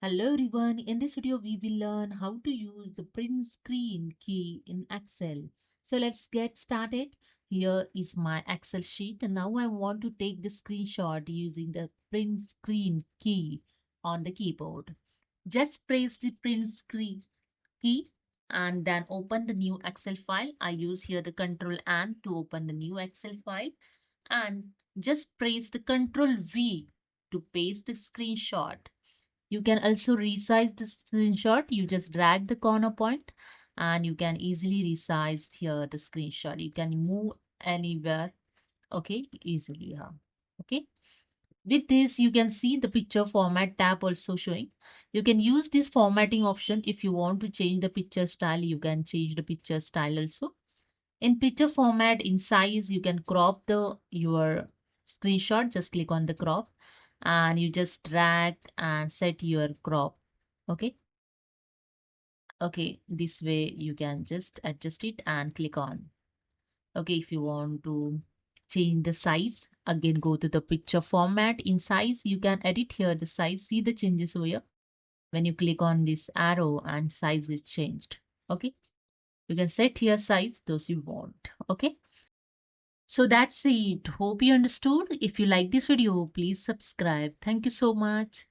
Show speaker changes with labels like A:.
A: Hello everyone, in this video we will learn how to use the print screen key in Excel. So let's get started. Here is my Excel sheet and now I want to take the screenshot using the print screen key on the keyboard. Just press the print screen key and then open the new Excel file. I use here the Control N to open the new Excel file and just press the Control V to paste the screenshot. You can also resize the screenshot. You just drag the corner point and you can easily resize here the screenshot. You can move anywhere, okay, easily here. Okay. With this, you can see the picture format tab also showing. You can use this formatting option if you want to change the picture style. You can change the picture style also. In picture format, in size, you can crop your screenshot. Just click on the crop and you just drag and set your crop. Okay. Okay. This way you can just adjust it and click on. Okay. If you want to change the size, again, go to the picture format. In size, you can edit here the size. See the changes over here. When you click on this arrow and size is changed. Okay. You can set here size those you want. Okay. So that's it. Hope you understood. If you like this video, please subscribe. Thank you so much.